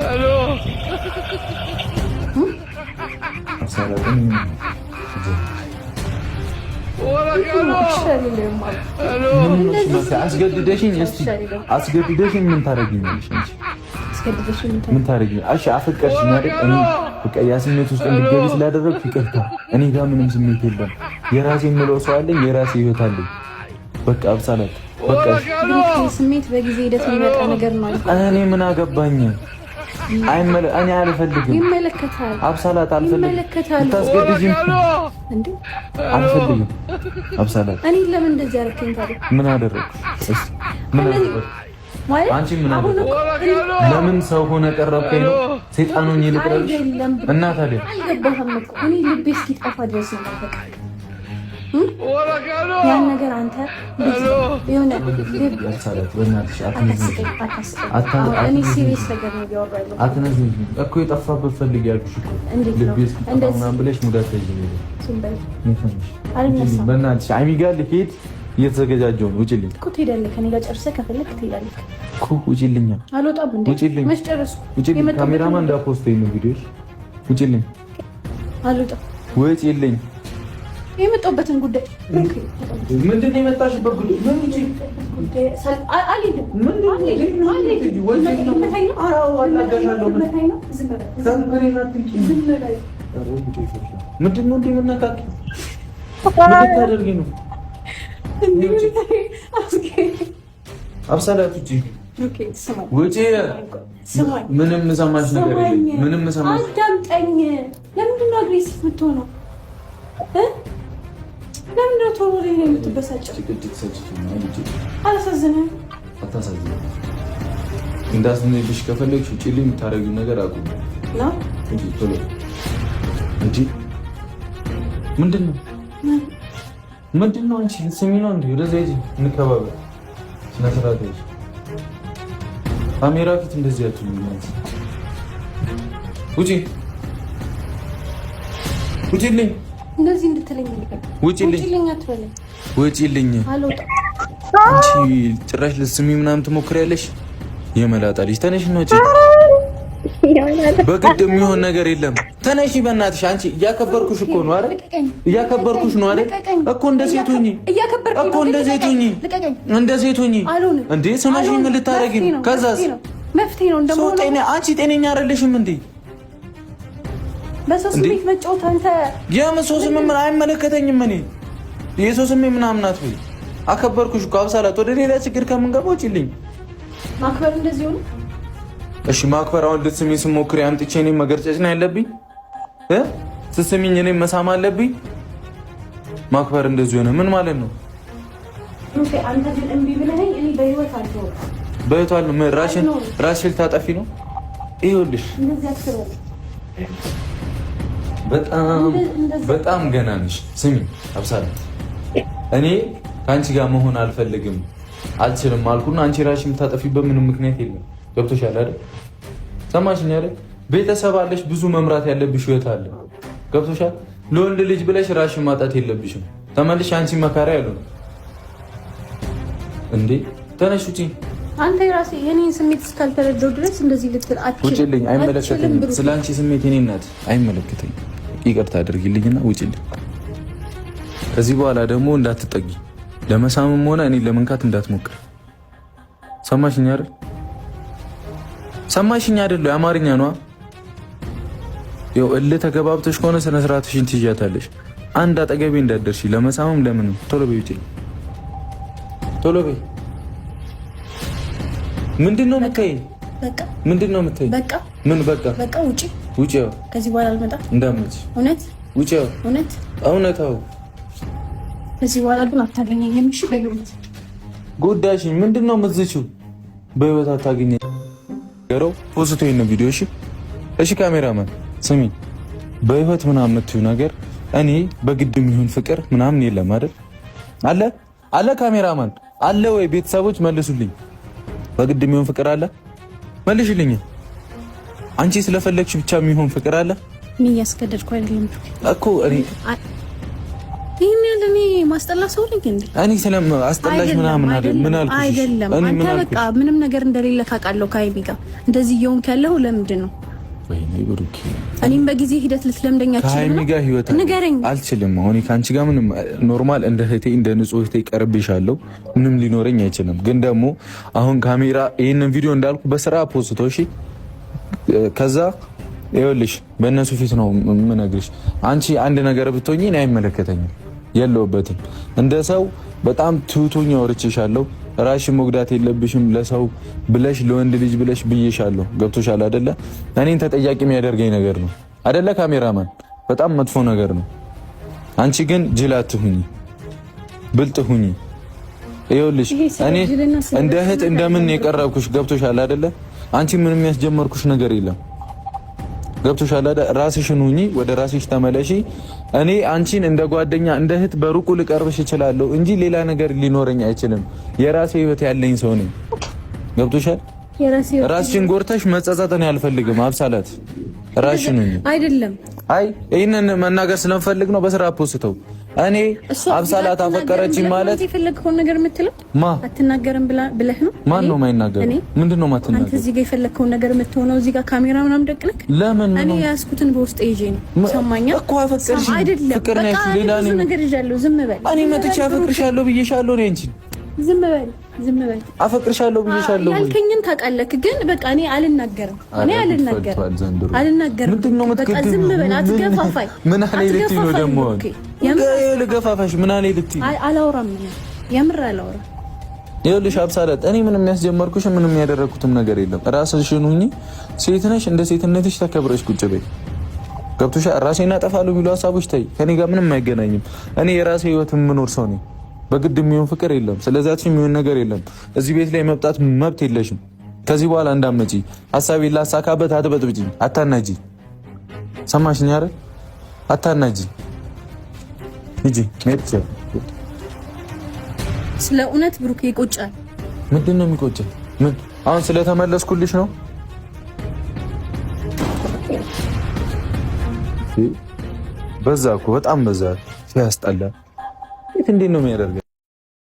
الو አስገድደሽኝ ምን ታረጊኛለሽ? ምን ታረጊኝ? እሺ አፈቀርሽኝ አይደል? እኔ በቃ ያ ስሜት ውስጥ እንድትገቢ ስላደረግኩ ይቅርታ። እኔ ጋር ምንም ስሜት የለም። የራሴ የምለው ሰው አለኝ፣ የራሴ ህይወት አለኝ። በቃ አብሳላት በቃ ስሜት በጊዜ ሂደት የሚመጣ ነገር ነው። እኔ ምን አገባኝ? እኔ አልፈልግም። ይመለከታል። አብሳላት አልፈልግም። ታስገድጂኝ እንዴ? አልፈልግም። አብሳላት እኔ ለምን እንደዚህ አደረከኝ ታዲያ? ምን አደረኩ? ምን አደረኩ? አንቺ ምን አደረኩ? ለምን ሰው ሆነ ቀረብከኝ ነው? ሰይጣን ሆኜ ልቅረብሽ? እና ታዲያ አልገባህም እኮ እኔ ልቤ እስኪጠፋ ድረስ ነው በቃ ያን ነገር አንተ የሆነ ያልሳላት በእናትሽ አትነዝኝ። እኔ ሲሪየስ ነገር ነው ያወራለሁ። አትነዝኝ እኮ የጠፋበት ፈልግ ያልኩሽ እኮ ልቤ እስኪጠፋ ምናምን ብለሽ ሙዳት ተይዘኝ በእናትሽ አይሚ ጋር ልሄድ እየተዘገጃጀሁ ነው። ውጪልኝ እኮ ትሄዳለህ። ከእኔ ጋር ጨርሰህ ከፈለክ ትሄዳለህ እኮ ውጪልኝ። አልወጣም እንዴ? ውጪልኝ። መች ጨረስኩ? ውጪልኝ። ካሜራማን እንዳፖስተኝ ነው ቪዲዮሽ። ውጪልኝ። አልወጣም። ውጪልኝ። የመጣሁበትን ጉዳይ ምንድን ነው የመጣሽበት ጉዳይ? ምን እንጂ ምንድን ነው እንደምናቃቂ ታደርጊ ነው? አብሳላት ውጪ ውጪ። ምንም ሰማሽ ነገር የለም። ምንም ሰማሽ። አዳምጠኝ። ለምንድን ነው አግሬሲቭ የምትሆነው? ለምን ነው ቶሎ ላይ የምትበሳጨው? አላሳዝንም። አታሳዝንም። እንዳስነብሽ ከፈለግሽ ውጪልኝ። የምታደርጊው ነገር አቁም ነው እንጂ ቶሎ እንጂ ምንድን ነው አንቺ ስሚ ነው እንዴ? ወደዛ ሂጂ፣ እንከባበር። ስነ ስርዓት ይዘሽ ካሜራ ፊት እንደዚህ አትሉኝ። ውጪልኝ። እንደዚህ እንድትለኝ ውጪልኝ አትበለኝ። ውጪልኝ። አንቺ ጭራሽ ልትስሚ ምናምን ትሞክሪያለሽ። የመላጣ ልጅ ተነሽ ነው ውጪ። በግድ የሚሆን ነገር የለም። ተነሺ በእናትሽ። አንቺ እያከበርኩሽ እኮ ነው አይደል? እያከበርኩሽ ነው አይደል? እኮ እንደ ሴት ሁኚ እኮ እንደ ሴት ሁኚ። እንደ ሴት ሁኚ እንዴ! ስማሽ ምን ልታረጊ ነው? ከዛስ መፍትሄ ነው እንደሞላ። አንቺ ጤነኛ አይደለሽም እንዴ? በሰው ስሜት መጫወት አንተ የምሰው ስሜት ምን አይመለከተኝም። እኔ የሰው ስሜት ምናምን አትበይ። አከበርኩሽ እኮ አብሳላት። ወደ ሌላ ችግር ከምንገባ ውጪልኝ። ማክበር እንደዚህ ሆነ። እሺ ማክበር አሁን ልትስሚኝ ስሞክሪ አምጥቼ እኔ መገርጨጭ ነው ያለብኝ? ስትስሚኝ እኔ መሳም አለብኝ? ማክበር እንደዚህ ሆነ ምን ማለት ነው? አንተ ግን እምቢ ብለኸኝ እኔ በህይወት አልተወው። በህይወት አለ ራስሽን ልታጠፊ ነው? ይኸውልሽ በጣም ገና ነሽ። ስሚ አብሳላት፣ እኔ ከአንቺ ጋር መሆን አልፈልግም አልችልም አልኩና አንቺ ራስሽን የምታጠፊበት ምንም ምክንያት የለም። ገብቶሻል አይደል? ሰማሽኝ አይደል? ቤተሰብ አለሽ፣ ብዙ መምራት ያለብሽ ህይወት አለ። ገብቶሻል? ለወንድ ልጅ ብለሽ ራስሽን ማጣት የለብሽም። ተመልሽ አንቺ መካሪ ያለው እንዴ? ተነሽ ውጪ። አንተ ራሴ የኔን ስሜት እስካልተረዳው ድረስ እንደዚህ ልትል አትችልም። ውጪልኝ። አይመለከተኝም። ስለአንቺ ስሜት የኔ እናት አይመለከተኝም። ይቅርታ አድርጊልኝና ውጪልኝ። ከዚህ በኋላ ደግሞ እንዳትጠጊ፣ ለመሳምም ሆነ እኔ ለመንካት እንዳትሞክር። ሰማሽኝ አይደል? ሰማሽኝ አይደል? የአማርኛ ነዋ። ያው እልህ ተገባብተሽ ከሆነ ስነ ስርዓትሽን ትይዣታለሽ። አንድ አጠገቤ እንዳትደርሺ፣ ለመሳምም ለምንም። ቶሎ በይ ውጪልኝ። ቶሎ በይ። ምንድነው የምታይ? በቃ ምንድነው የምታይ? በቃ ምን በቃ? በቃ ውጪ። ውጪ። ከዚህ በኋላ አልመጣም። እንዳትመጪ። እውነት ውጪ። እውነት እውነታው። ከዚህ በኋላ ግን አታገኘኝም። እሺ በህይወት ጎዳሽኝ። ምንድነው የምትዝቺው? በህይወት አታገኘኝ ገረው ፖስቶ ይሄን ቪዲዮ። እሺ እሺ ካሜራማን ስሚ፣ በህይወት ምናምን የምትይው ነገር እኔ በግድ የሚሆን ፍቅር ምናምን የለም አይደል? አለ ካሜራማን አለ ወይ? ቤተሰቦች መልሱልኝ። በግድ የሚሆን ፍቅር አለ? መልሽልኝ። አንቺ ስለፈለግሽ ብቻ የሚሆን ፍቅር አለ? ምን ያስገደድኩ አይደለም እኮ እኔ ይሄን ያለ እኔ ማስጠላ ሰው ነኝ እንዴ? እኔ ሰላም አስጠላሽ ምናምን አይደለም። ምን አልኩሽ? አይደለም አንተ በቃ ምንም ነገር እንደሌለ ካቃለው ከሀይሚ ጋር እንደዚህ እየሆንክ ያለው ለምንድን ነው? ወይኔ ብሩክ እኔም በጊዜ ሂደት ልትለምደኛችሁ ከሀይሚ ጋር ህይወት አልችልም። አሁን ካንቺ ጋር ምንም ኖርማል እንደ እህቴ እንደ ንጹህ እህቴ ቀርብሻለሁ። ምንም ሊኖረኝ አይችልም። ግን ደግሞ አሁን ካሜራ ይሄንን ቪዲዮ እንዳልኩ በስራ ፖስቶ እሺ፣ ከዛ ይኸውልሽ በእነሱ ፊት ነው የምነግርሽ። አንቺ አንድ ነገር ብትሆኚ እኔ አይመለከተኝም፣ የለውበትም። እንደ ሰው በጣም ትሁቶኛ ወርቼሻለሁ። ራስሽን መጉዳት የለብሽም ለሰው ብለሽ ለወንድ ልጅ ብለሽ ብዬሻለሁ። ገብቶሻል አይደለ? እኔን ተጠያቂ የሚያደርገኝ ነገር ነው አይደለ? ካሜራማን በጣም መጥፎ ነገር ነው። አንቺ ግን ጅል አትሁኚ፣ ብልጥ ሁኚ። ይኸውልሽ እኔ እንደ እህት እንደምን የቀረብኩሽ ገብቶሻል አይደለ? አንቺ ምንም ያስጀመርኩሽ ነገር የለም። ገብቶሻል አይደል? ራስሽን ሁኚ፣ ወደ ራስሽ ተመለሺ። እኔ አንቺን እንደ ጓደኛ እንደ እህት በሩቁ ልቀርብሽ እችላለሁ እንጂ ሌላ ነገር ሊኖረኝ አይችልም። የራሴ ህይወት ያለኝ ሰው ነኝ። ገብቶሻል? ራስሽን ጎርተሽ መጸጸትን አልፈልግም። አብሳላት ራስሽን ሁኚ። አይደለም አይ ይሄንን መናገር ስለምፈልግ ነው በስራ ፖስተው እኔ አብሳላት አፈቀረችኝ ማለት የፈለግከውን ነገር የምትለው አትናገርም ብለህ ነው። ማን ነው የማይናገር? ምንድነው ማትናገር? አንተ እዚህ ጋር የፈለግከውን ነገር የምትሆነው እዚህ ጋር ካሜራ ምናምን ደቅነህ ለምን ነው? እኔ ያስኩትን በውስጥ ይዤ ነው። ሰማኛ እኮ አፈቀርሽ ፍቅር ነው ሌላ ነው ነገር ይዣለሁ። ዝም በል። እኔ መጥቼ አፈቅርሻለሁ ብዬሻለሁ። እኔ እንጂ ዝም በል ዝም በል። አፈቅርሻለሁ ብዬሻለሁ ያልከኝን ታውቃለህ። ግን በቃ እኔ አልናገርም። በቃ ዝም በል። አትገፋፋኝ። ምን አለ ልትይ ነው ደግሞ? ልገፋፋሽ ምን አለ ልትይ? አላወራም። የምር አላወራም። ይኸውልሽ አብሳላት እኔ ምንም ያስጀመርኩሽ ምንም ያደረኩትም ነገር የለም። ራስሽን ሁኚ። ሴት ነሽ፣ እንደ ሴትነትሽ ተከብረሽ ቁጭ በይ። ገብቶሻል? ራሴን አጠፋለሁ የሚሉ ሀሳቦች ተይ። ከኔ ጋር ምንም አይገናኝም። እኔ የራሴ ህይወት የምኖር ሰው ነኝ። በግድ የሚሆን ፍቅር የለም። ስለዛችን የሚሆን ነገር የለም። እዚህ ቤት ላይ መምጣት መብት የለሽም። ከዚህ በኋላ እንዳትመጪ። ሐሳቤን ላሳካበት አትበጥብጪኝ፣ አታናጂ። ሰማሽኝ አይደል? አታናጂ። ሂጂ ነጭ። ስለ እውነት ብሩክ ይቆጫል። ምንድን ነው የሚቆጨው? ምን አሁን ስለተመለስኩልሽ ነው? በዛ እኮ በጣም በዛ። ሲያስጠላ እንዴት ነው የሚያደርገው?